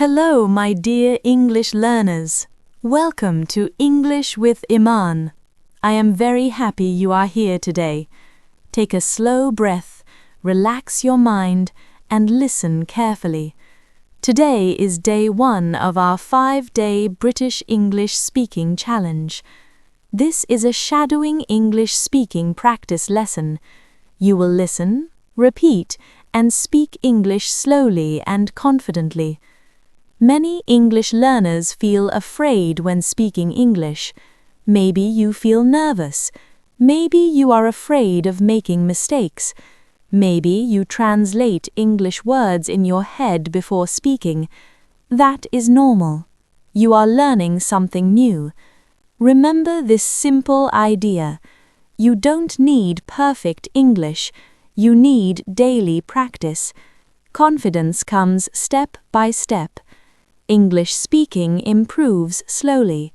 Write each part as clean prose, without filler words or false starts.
Hello, my dear English learners. Welcome to English with Iman. I am very happy you are here today. Take a slow breath, relax your mind, and listen carefully. Today is day 1 of our 5-day British English Speaking Challenge. This is a shadowing English speaking practice lesson. You will listen, repeat, and speak English slowly and confidently. Many English learners feel afraid when speaking English. Maybe you feel nervous. Maybe you are afraid of making mistakes. Maybe you translate English words in your head before speaking. That is normal. You are learning something new. Remember this simple idea. You don't need perfect English. You need daily practice. Confidence comes step by step. English speaking improves slowly.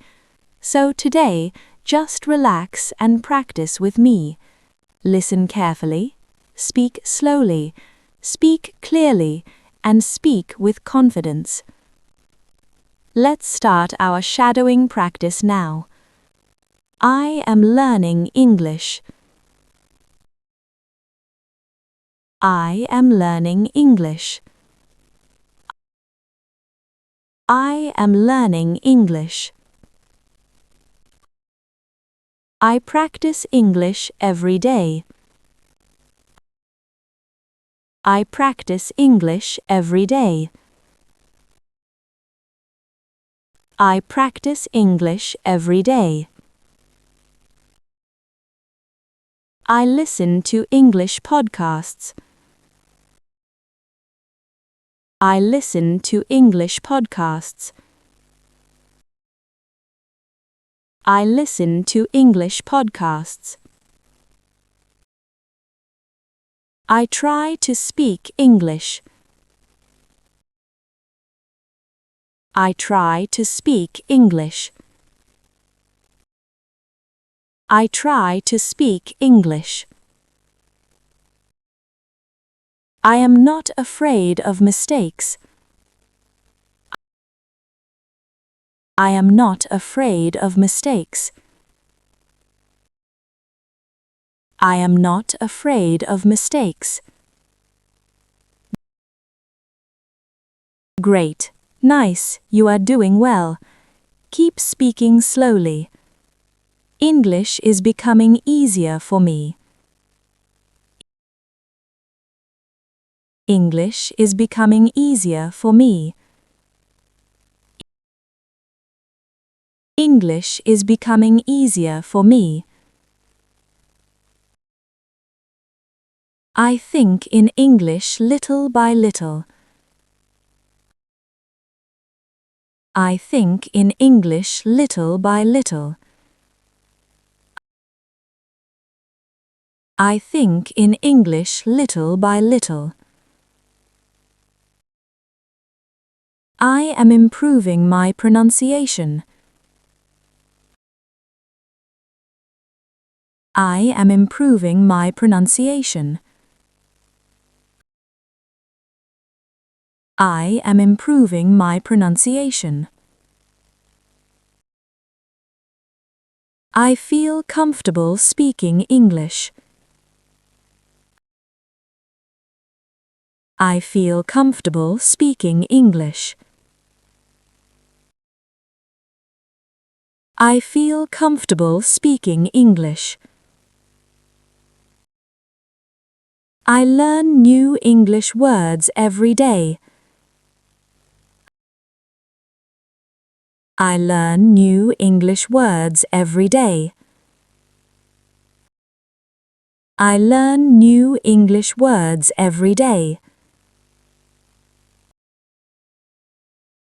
So today, just relax and practice with me. Listen carefully, speak slowly, speak clearly, and speak with confidence. Let's start our shadowing practice now. I am learning English. I am learning English. I am learning English. I practice English every day. I practice English every day. I practice English every day. I listen to English podcasts. I listen to English podcasts. I listen to English podcasts. I try to speak English. I try to speak English. I try to speak English. I am not afraid of mistakes. I am not afraid of mistakes. I am not afraid of mistakes. Great. Nice, you are doing well. Keep speaking slowly. English is becoming easier for me. English is becoming easier for me. English is becoming easier for me. I think in English little by little. I think in English little by little. I think in English little by little. I am improving my pronunciation. I am improving my pronunciation. I am improving my pronunciation. I feel comfortable speaking English. I feel comfortable speaking English. I feel comfortable speaking English. I learn new English words every day. I learn new English words every day. I learn new English words every day.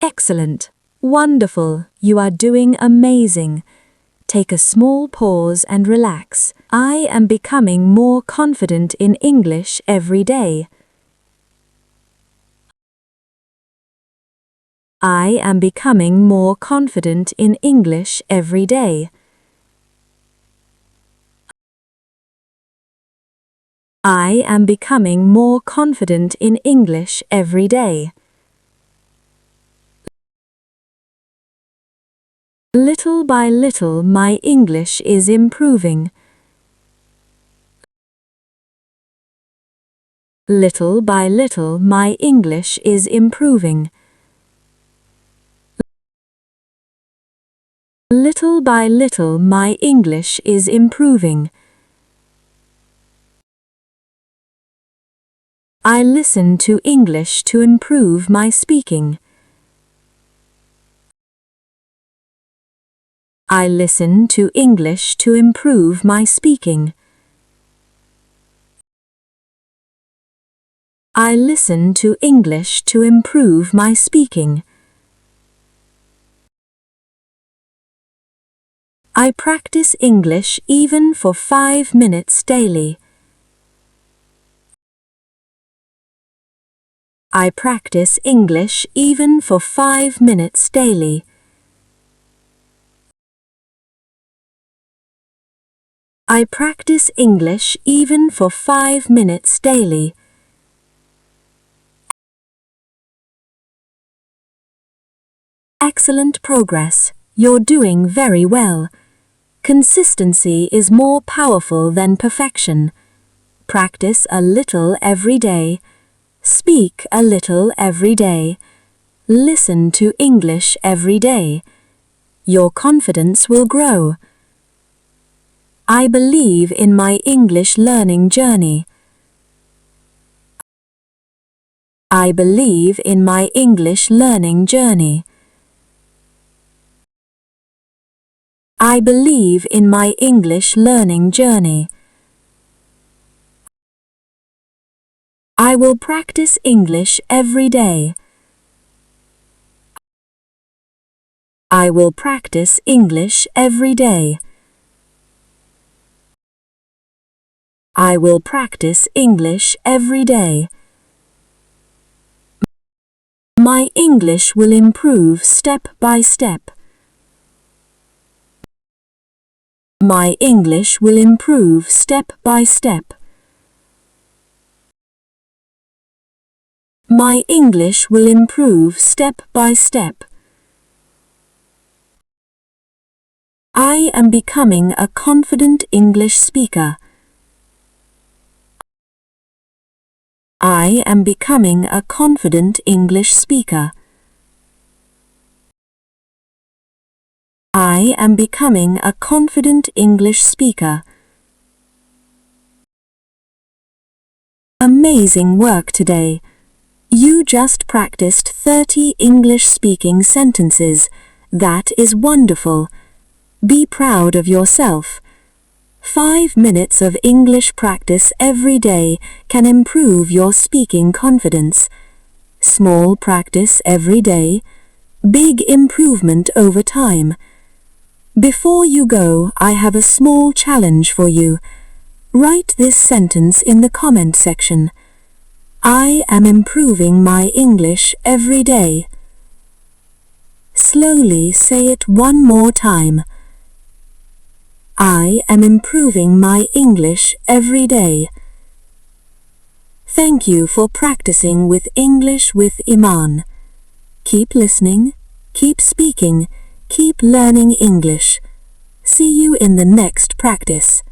Excellent. Wonderful. You are doing amazing. Take a small pause and relax. I am becoming more confident in English every day. I am becoming more confident in English every day. I am becoming more confident in English every day. Little by little my English is improving. Little by little my English is improving. Little by little my English is improving. I listen to English to improve my speaking. I listen to English to improve my speaking. I listen to English to improve my speaking. I practice English even for 5 minutes daily. I practice English even for 5 minutes daily. I practice English even for 5 minutes daily. Excellent progress. You're doing very well. Consistency is more powerful than perfection. Practice a little every day. Speak a little every day. Listen to English every day. Your confidence will grow. I believe in my English learning journey. I believe in my English learning journey. I believe in my English learning journey. I will practice English every day. I will practice English every day. I will practice English every day. My English will improve step by step. My English will improve step by step. My English will improve step by step. I am becoming a confident English speaker. I am becoming a confident English speaker. I am becoming a confident English speaker. Amazing work today. You just practiced 30 English speaking sentences. That is wonderful. Be proud of yourself. 5 minutes of English practice every day can improve your speaking confidence. Small practice every day, big improvement over time. Before you go, I have a small challenge for you. Write this sentence in the comment section. I am improving my English every day. Slowly say it one more time. I am improving my English every day. Thank you for practicing with English with Iman. Keep listening, keep speaking, keep learning English. See you in the next practice.